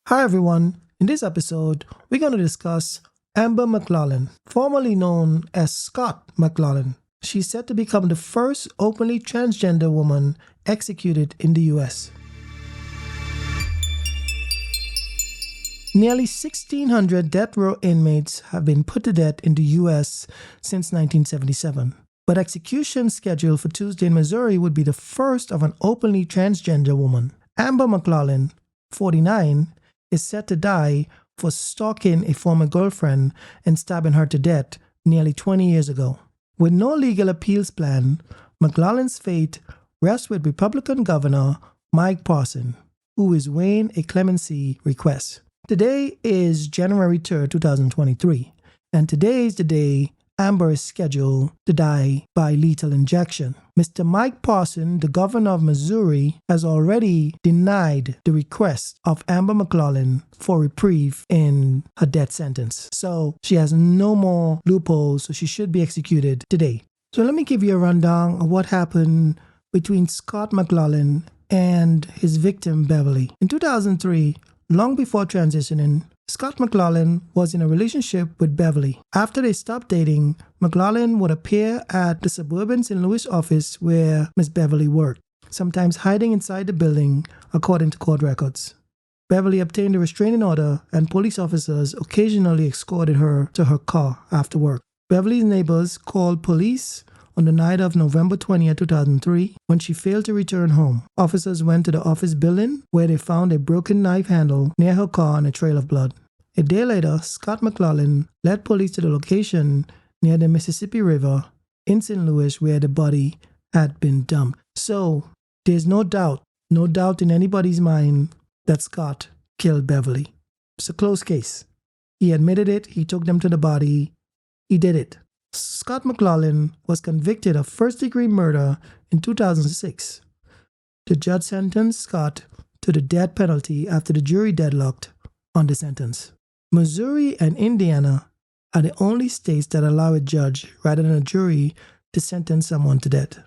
Hi everyone, in this episode, we're going to discuss Amber McLaughlin, formerly known as Scott McLaughlin. She's set to become the first openly transgender woman executed in the US. Nearly 1,600 death row inmates have been put to death in the US since 1977. But execution scheduled for Tuesday in Missouri would be the first of an openly transgender woman. Amber McLaughlin, 49, is set to die for stalking a former girlfriend and stabbing her to death nearly 20 years ago. With no legal appeals plan, McLaughlin's fate rests with Republican Governor Mike Parson, who is weighing a clemency request. Today is January 3rd, 2023, and today is the day Amber is scheduled to die by lethal injection. Mr. Mike Parson, the governor of Missouri, has already denied the request of Amber McLaughlin for reprieve in her death sentence. So she has no more loopholes, so she should be executed today. So let me give you a rundown of what happened between Scott McLaughlin and his victim, Beverly. In 2003, long before transitioning, Scott McLaughlin was in a relationship with Beverly. After they stopped dating, McLaughlin would appear at the suburban St. Louis office where Miss Beverly worked, sometimes hiding inside the building, according to court records. Beverly obtained a restraining order, and police officers occasionally escorted her to her car after work. Beverly's neighbors called police on the night of November 20th, 2003, when she failed to return home. Officers went to the office building where they found a broken knife handle near her car and a trail of blood. A day later, Scott McLaughlin led police to the location near the Mississippi River in St. Louis where the body had been dumped. So, there's no doubt in anybody's mind that Scott killed Beverly. It's a closed case. He admitted it, he took them to the body, he did it. Scott McLaughlin was convicted of first-degree murder in 2006. The judge sentenced Scott to the death penalty after the jury deadlocked on the sentence. Missouri and Indiana are the only states that allow a judge rather than a jury to sentence someone to death.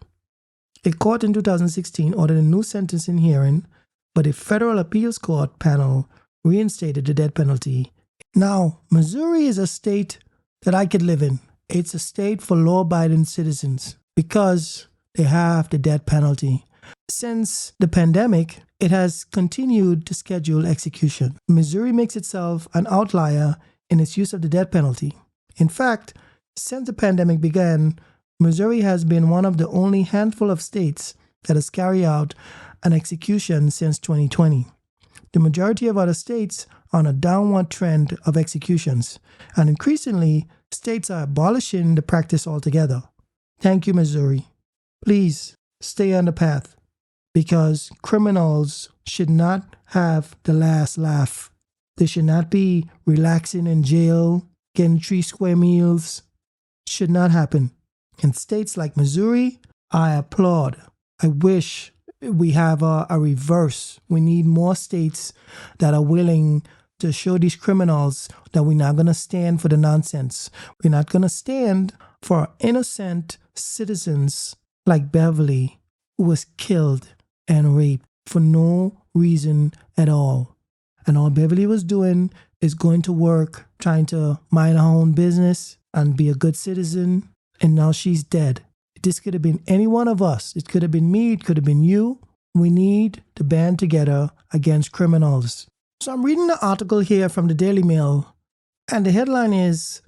A court in 2016 ordered a new sentencing hearing, but a federal appeals court panel reinstated the death penalty. Now, Missouri is a state that I could live in. It's a state for law-abiding citizens because they have the death penalty. Since the pandemic, it has continued to schedule execution. Missouri makes itself an outlier in its use of the death penalty. In fact, since the pandemic began, Missouri has been one of the only handful of states that has carried out an execution since 2020. The majority of other states are on a downward trend of executions, and increasingly, states are abolishing the practice altogether. Thank you, Missouri. Please stay on the path, because criminals should not have the last laugh. They should not be relaxing in jail, getting 3 square meals. It should not happen. In states like Missouri, I applaud. I wish we have a reverse. We need more states that are willing to show these criminals that we're not going to stand for the nonsense. We're not going to stand for innocent citizens like Beverly, who was killed and raped for no reason at all. And all Beverly was doing is going to work, trying to mind her own business and be a good citizen, and now she's dead. This could have been any one of us. It could have been me. It could have been you. We need to band together against criminals. So I'm reading an article here from the Daily Mail, and the headline is,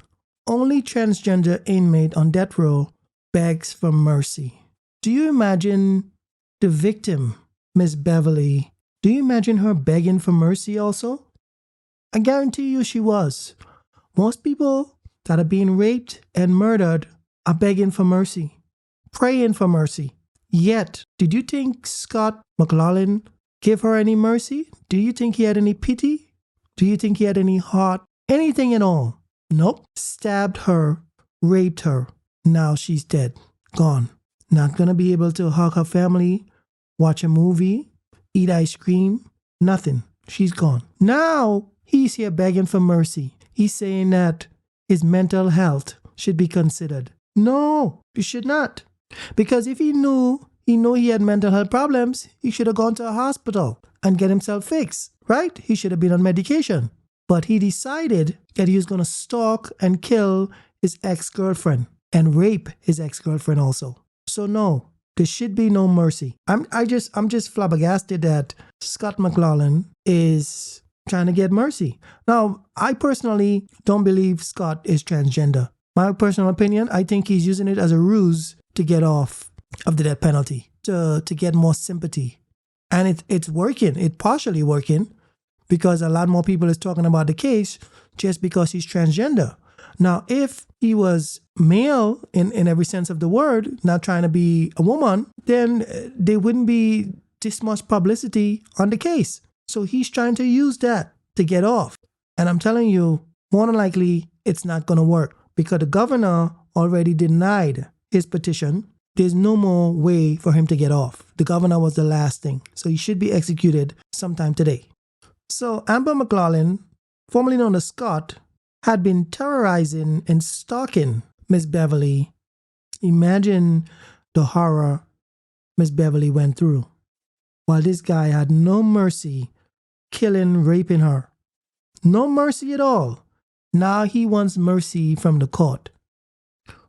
"Only transgender inmate on death row begs for mercy." Do you imagine the victim, Miss Beverly? Do you imagine her begging for mercy also? I guarantee you she was. Most people that are being raped and murdered are begging for mercy, praying for mercy. Yet, did you think Scott McLaughlin gave her any mercy? Do you think he had any pity? Do you think he had any heart? Anything at all? Nope. Stabbed her, raped her. Now she's dead. Gone. Not gonna be able to hug her family, watch a movie, eat ice cream. Nothing. She's gone. Now he's here begging for mercy. He's saying that his mental health should be considered. No, you should not. Because if he knew He knew he had mental health problems. He should have gone to a hospital and get himself fixed, right? He should have been on medication. But he decided that he was going to stalk and kill his ex-girlfriend and rape his ex-girlfriend also. So no, there should be no mercy. I'm just flabbergasted that Scott McLaughlin is trying to get mercy. Now, I personally don't believe Scott is transgender. My personal opinion, I think he's using it as a ruse to get off of the death penalty, to get more sympathy. And it's working. It's partially working because a lot more people is talking about the case just because he's transgender. Now, if he was male in every sense of the word, not trying to be a woman, then there wouldn't be this much publicity on the case. So he's trying to use that to get off. And I'm telling you, more than likely, it's not going to work because the governor already denied his petition. There's no more way for him to get off. The governor was the last thing. So he should be executed sometime today. So Amber McLaughlin, formerly known as Scott, had been terrorizing and stalking Miss Beverly. Imagine the horror Miss Beverly went through. While this guy had no mercy, killing, raping her. No mercy at all. Now he wants mercy from the court.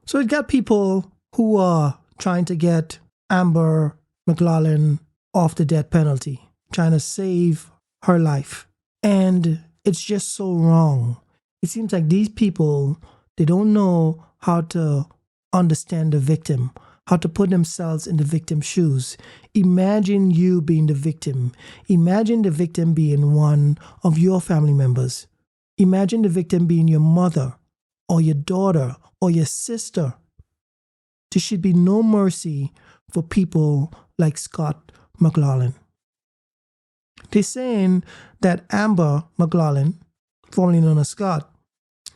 So it got people who are trying to get Amber McLaughlin off the death penalty, trying to save her life. And it's just so wrong. It seems like these people, they don't know how to understand the victim, how to put themselves in the victim's shoes. Imagine you being the victim. Imagine the victim being one of your family members. Imagine the victim being your mother or your daughter or your sister. There should be no mercy for people like Scott McLaughlin. They're saying that Amber McLaughlin, formerly known as Scott,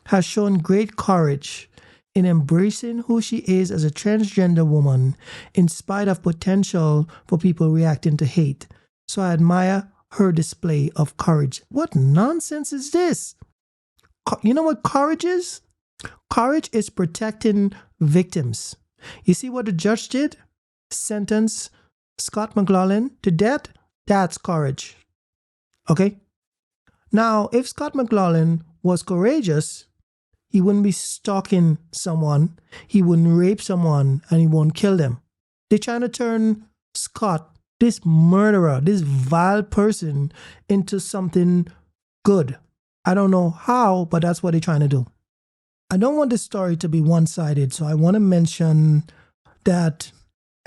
has shown great courage in embracing who she is as a transgender woman in spite of potential for people reacting to hate. So I admire her display of courage. What nonsense is this? You know what courage is? Courage is protecting victims. You see what the judge did? Sentence Scott McLaughlin to death? That's courage. Okay? Now, if Scott McLaughlin was courageous, he wouldn't be stalking someone, he wouldn't rape someone, and he won't kill them. They're trying to turn Scott, this murderer, this vile person, into something good. I don't know how, but that's what they're trying to do. I don't want this story to be one-sided, so I want to mention that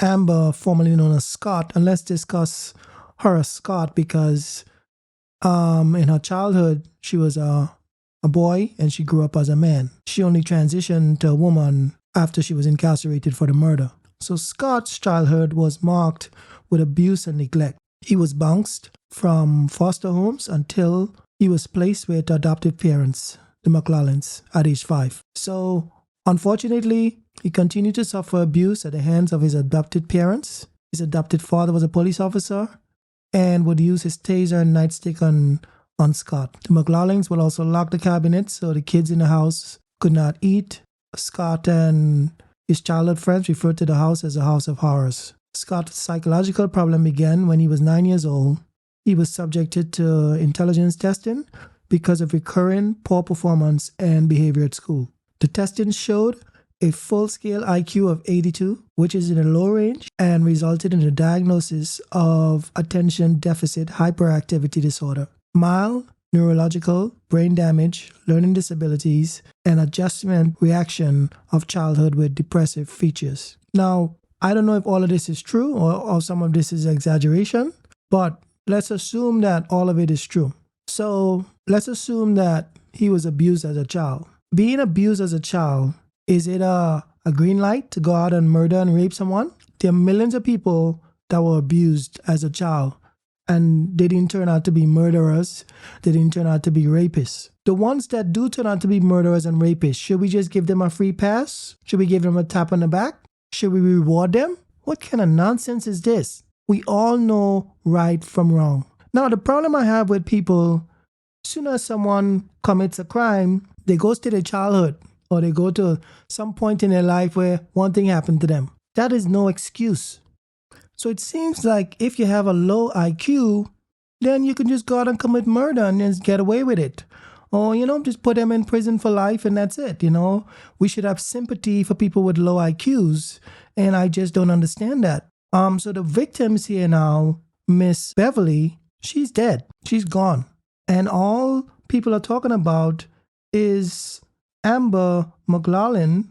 Amber, formerly known as Scott, and let's discuss her as Scott because in her childhood, she was a boy and she grew up as a man. She only transitioned to a woman after she was incarcerated for the murder. So Scott's childhood was marked with abuse and neglect. He was bounced from foster homes until he was placed with adoptive parents, the McLaughlins, at age 5. So unfortunately, he continued to suffer abuse at the hands of his adopted parents. His adopted father was a police officer and would use his taser and nightstick on Scott. The McLaughlins would also lock the cabinet so the kids in the house could not eat. Scott and his childhood friends referred to the house as a house of horrors. Scott's psychological problem began when he was 9 years old. He was subjected to intelligence testing because of recurring poor performance and behavior at school. The testing showed a full-scale IQ of 82, which is in a low range, and resulted in the diagnosis of attention deficit hyperactivity disorder, mild neurological brain damage, learning disabilities, and adjustment reaction of childhood with depressive features. Now, I don't know if all of this is true or some of this is exaggeration, but let's assume that all of it is true. So let's assume that he was abused as a child. Being abused as a child, is it a green light to go out and murder and rape someone? There are millions of people that were abused as a child and they didn't turn out to be murderers. They didn't turn out to be rapists. The ones that do turn out to be murderers and rapists, should we just give them a free pass? Should we give them a tap on the back? Should we reward them? What kind of nonsense is this? We all know right from wrong. Now, the problem I have with people, as soon as someone commits a crime, they go to their childhood or they go to some point in their life where one thing happened to them. That is no excuse. So it seems like if you have a low IQ, then you can just go out and commit murder and just get away with it. Or, just put them in prison for life and that's it, We should have sympathy for people with low IQs, and I just don't understand that. So the victims here now, Miss Beverly, she's dead. She's gone. And all people are talking about is Amber McLaughlin,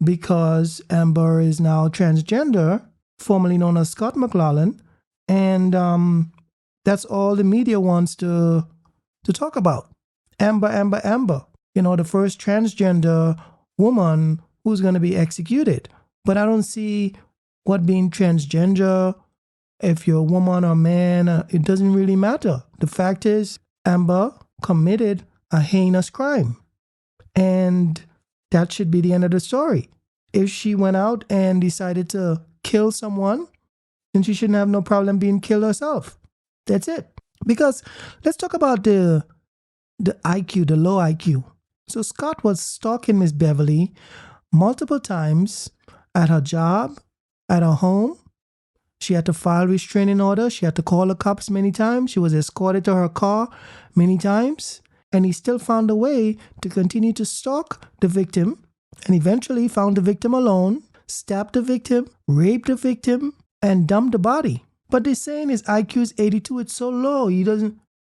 because Amber is now transgender, formerly known as Scott McLaughlin. And that's all the media wants to talk about. Amber, Amber, Amber. The first transgender woman who's going to be executed. But I don't see what being transgender, if you're a woman or man, it doesn't really matter. The fact is, Amber committed a heinous crime. And that should be the end of the story. If she went out and decided to kill someone, then she shouldn't have no problem being killed herself. That's it. Because let's talk about the IQ, the low IQ. So Scott was stalking Miss Beverly multiple times at her job, at her home. She had to file restraining order. She had to call the cops many times. She was escorted to her car many times. And he still found a way to continue to stalk the victim, and eventually found the victim alone, stabbed the victim, raped the victim, and dumped the body. But they're saying his IQ is 82. It's so low.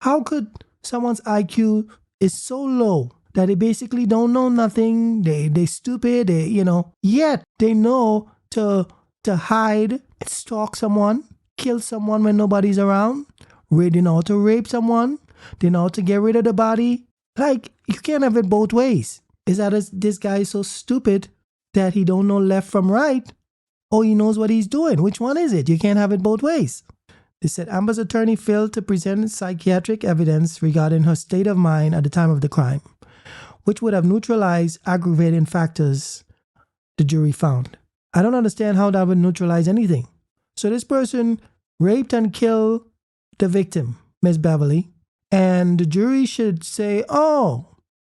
How could someone's IQ is so low that they basically don't know nothing? They stupid. Yet they know to hide, stalk someone, kill someone when nobody's around. They know how to rape someone. They know how to get rid of the body. Like, you can't have it both ways. Is that this guy is so stupid that he don't know left from right, or he knows what he's doing? Which one is it? You can't have it both ways. They said Amber's attorney failed to present psychiatric evidence regarding her state of mind at the time of the crime, which would have neutralized aggravating factors, the jury found. I don't understand how that would neutralize anything. So this person raped and killed the victim, Miss Beverly, and the jury should say, oh,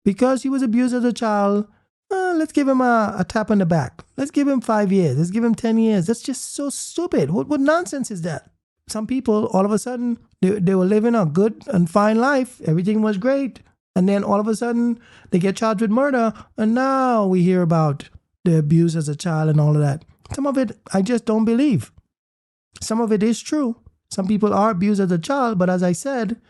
because he was abused as a child, let's give him a tap on the back. Let's give him 5 years. Let's give him 10 years. That's just so stupid. What nonsense is that? Some people, all of a sudden, they were living a good and fine life. Everything was great. And then all of a sudden, they get charged with murder. And now we hear about the abuse as a child and all of that. Some of it, I just don't believe. Some of it is true. Some people are abused as a child. But as I said,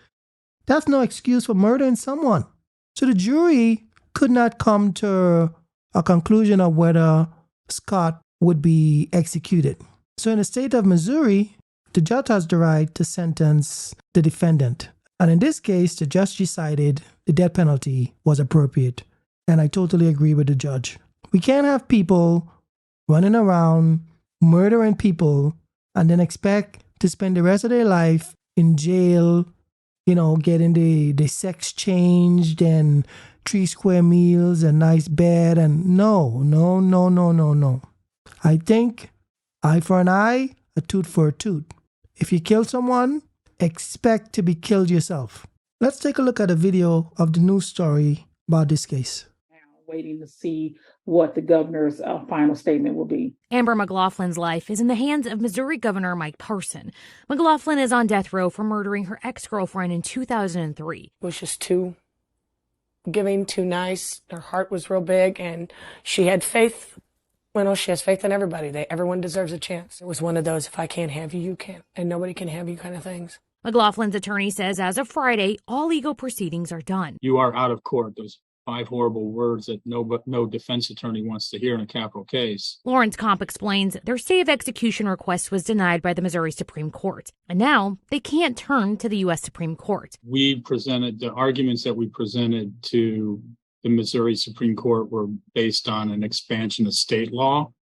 that's no excuse for murdering someone. So the jury could not come to a conclusion of whether Scott would be executed. So in the state of Missouri, the judge has the right to sentence the defendant. And in this case, the judge decided the death penalty was appropriate. And I totally agree with the judge. We can't have people running around murdering people and then expect to spend the rest of their life in jail, getting the sex changed and 3 square meals, a nice bed, and no. I think eye for an eye, a tooth for a tooth. If you kill someone, expect to be killed yourself. Let's take a look at a video of the news story about this case. Waiting to see what the governor's final statement will be. Amber McLaughlin's life is in the hands of Missouri Governor Mike Parson. McLaughlin is on death row for murdering her ex-girlfriend in 2003. It was just too giving, too nice. Her heart was real big, and she had faith. She has faith in everybody. Everyone deserves a chance. It was one of those, if I can't have you, you can't, and nobody can have you kind of things. McLaughlin's attorney says as of Friday, all legal proceedings are done. You are out of court. Those 5 horrible words that no defense attorney wants to hear in a capital case. Lawrence Comp explains their stay of execution request was denied by the Missouri Supreme Court, and now they can't turn to the U.S. Supreme Court. We presented the arguments that we presented to the Missouri Supreme Court were based on an expansion of state law.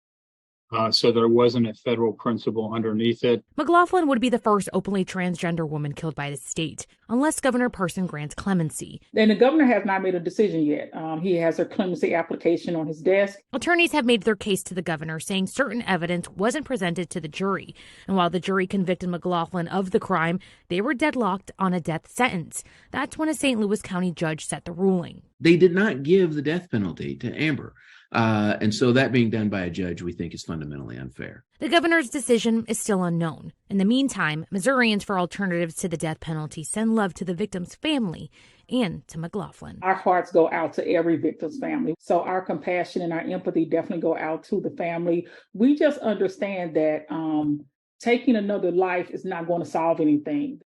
So there wasn't a federal principle underneath it. McLaughlin would be the first openly transgender woman killed by the state, unless Governor Parson grants clemency. And the governor has not made a decision yet. He has her clemency application on his desk. Attorneys have made their case to the governor, saying certain evidence wasn't presented to the jury. And while the jury convicted McLaughlin of the crime, they were deadlocked on a death sentence. That's when a St. Louis County judge set the ruling. They did not give the death penalty to Amber. And so that being done by a judge, we think is fundamentally unfair. The governor's decision is still unknown. In the meantime, Missourians for Alternatives to the Death Penalty send love to the victim's family and to McLaughlin. Our hearts go out to every victim's family. So our compassion and our empathy definitely go out to the family. We just understand that taking another life is not going to solve anything.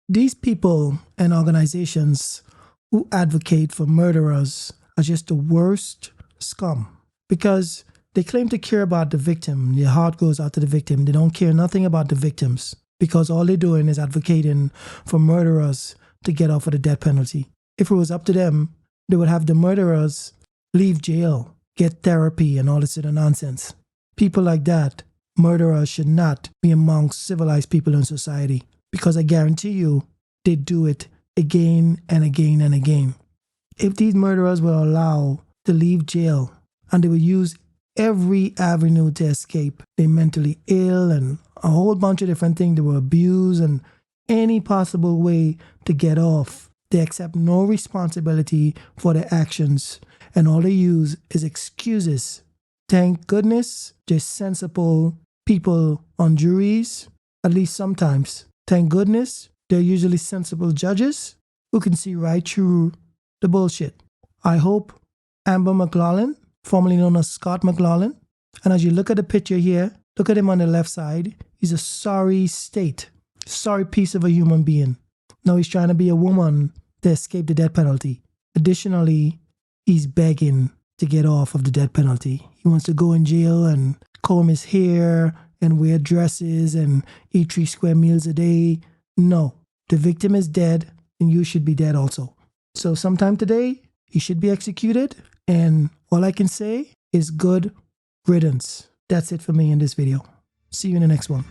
These people and organizations who advocate for murderers are just the worst scum, because they claim to care about the victim. Their heart goes out to the victim. They don't care nothing about the victims, because all they're doing is advocating for murderers to get off of the death penalty. If it was up to them, they would have the murderers leave jail, get therapy, and all this other nonsense. People like that, murderers, should not be amongst civilized people in society, because I guarantee you they do it again and again and again. If these murderers were allowed to leave jail and they would use every avenue to escape, they're mentally ill and a whole bunch of different things, they were abused, and any possible way to get off. They accept no responsibility for their actions, and all they use is excuses. Thank goodness there's sensible people on juries, at least sometimes. Thank goodness they're usually sensible judges who can see right through the bullshit. I hope Amber McLaughlin, formerly known as Scott McLaughlin, and as you look at the picture here, look at him on the left side, he's a sorry piece of a human being. Now he's trying to be a woman to escape the death penalty. Additionally, he's begging to get off of the death penalty. He wants to go in jail and comb his hair and wear dresses and eat 3 square meals a day. No, the victim is dead and you should be dead also. So sometime today, he should be executed, and all I can say is good riddance. That's it for me in this video. See you in the next one.